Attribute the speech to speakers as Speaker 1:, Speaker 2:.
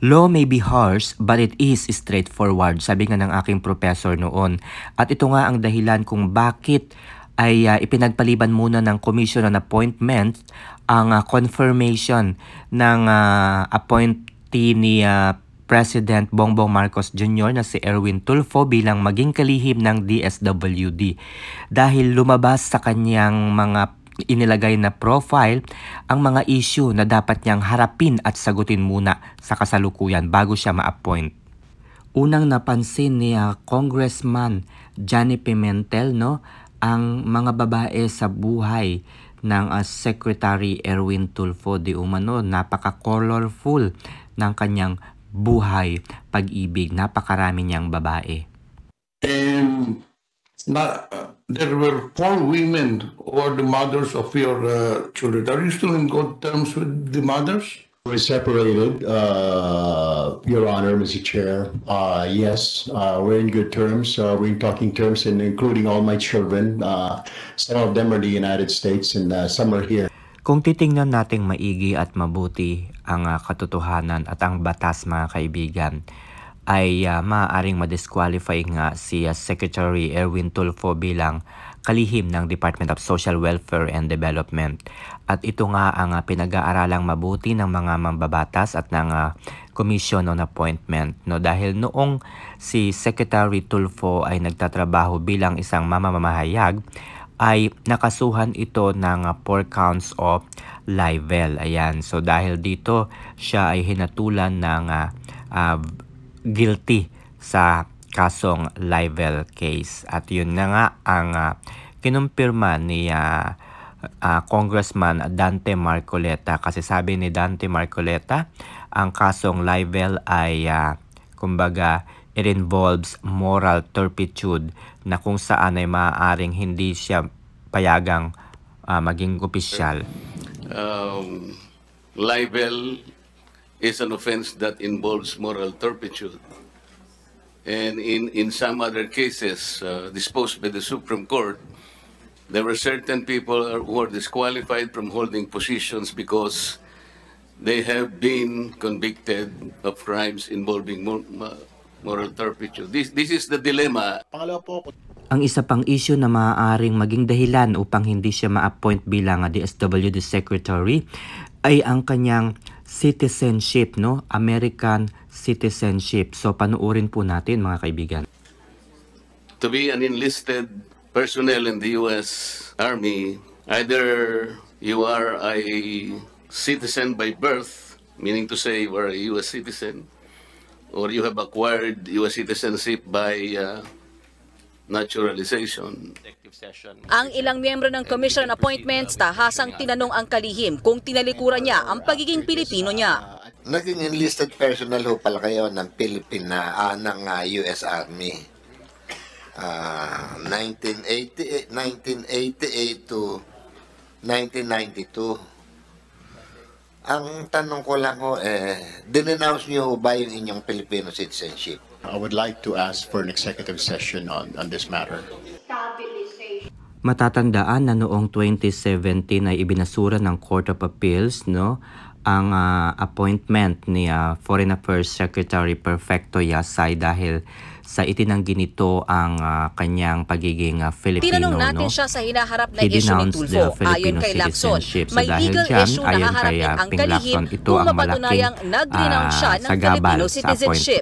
Speaker 1: Law may be harsh, but it is straightforward, sabi nga ng aking professor noon. At ito nga ang dahilan kung bakit ay ipinagpaliban muna ng Commission on Appointments ang confirmation ng appointee ni President Bongbong Marcos Jr. na si Erwin Tulfo bilang maging kalihim ng DSWD. Dahil lumabas sa kanyang mga inilagay na profile ang mga issue na dapat niyang harapin at sagutin muna sa kasalukuyan bago siya ma-appoint. Unang napansin ni Congressman Johnny Pimentel ang mga babae sa buhay ng Secretary Erwin Tulfo di umano. Napaka-colorful ng kanyang buhay, pag-ibig, napakarami niyang babae.
Speaker 2: And there were 4 women who are the mothers of your children. Are you still in good terms with the mothers?
Speaker 3: We're separated, Your Honor, Mr. Chair. Yes, we're in good terms. We're in talking terms, and including all my children. Some of them are the United States, and some are here.
Speaker 1: Kung titingnan nating maigi at mabuti ang katotohanan at ang batas, mga kaibigan, ay maaaring ma-disqualify nga si Secretary Erwin Tulfo bilang kalihim ng Department of Social Welfare and Development. At ito nga ang pinag-aaralang mabuti ng mga mambabatas at ng Commission on Appointment. Dahil noong si Secretary Tulfo ay nagtatrabaho bilang isang mamamahayag, ay nakasuhan ito ng 4 counts of libel. Ayan. So dahil dito siya ay hinatulan ng guilty sa kasong libel case. At yun na nga ang kinumpirma ni Congressman Dante Marcoleta, kasi sabi ni Dante Marcoleta, ang kasong libel ay kumbaga it involves moral turpitude na kung saan ay maaaring hindi siya payagang maging opisyal.
Speaker 4: Libel is an offense that involves moral turpitude. And in some other cases disposed by the Supreme Court, there were certain people who are disqualified from holding positions because they have been convicted of crimes involving moral turpitude. This is the dilemma.
Speaker 1: Ang isa pang issue na maaaring maging dahilan upang hindi siya ma-appoint bilang DSWD Secretary ay ang kanyang citizenship, American citizenship. So panuorin po natin, mga kaibigan.
Speaker 4: To be an enlisted personnel in the U.S. Army, either you are a citizen by birth, meaning to say you are a U.S. citizen, or you have acquired U.S. citizenship by naturalization.
Speaker 5: Ang ilang miyembro ng Commission on Appointments tahasang tinanong ang kalihim kung tinalikuran niya ang pagiging Pilipino niya.
Speaker 6: Naging enlisted personnel ho pala kayo ng ng US Army. 1988 to 1992. Ang tanong ko lang ho, dinenounce niyo ba yung inyong Filipino citizenship?
Speaker 3: I would like to ask for an executive session on this matter.
Speaker 1: Matatandaan na noong 2017 ay ibinasura ng Court of Appeals ang appointment ni Foreign Affairs Secretary Perfecto Yasay dahil sa itinanggi nito ang kanyang pagiging Filipino.
Speaker 5: Tinanong natin siya sa hinaharap na issue ni Tulfo. Ayon kay Lacson, may legal issue na haharapin ang kalihim kung mapatunayang nag-renounce siya ng Filipino citizenship.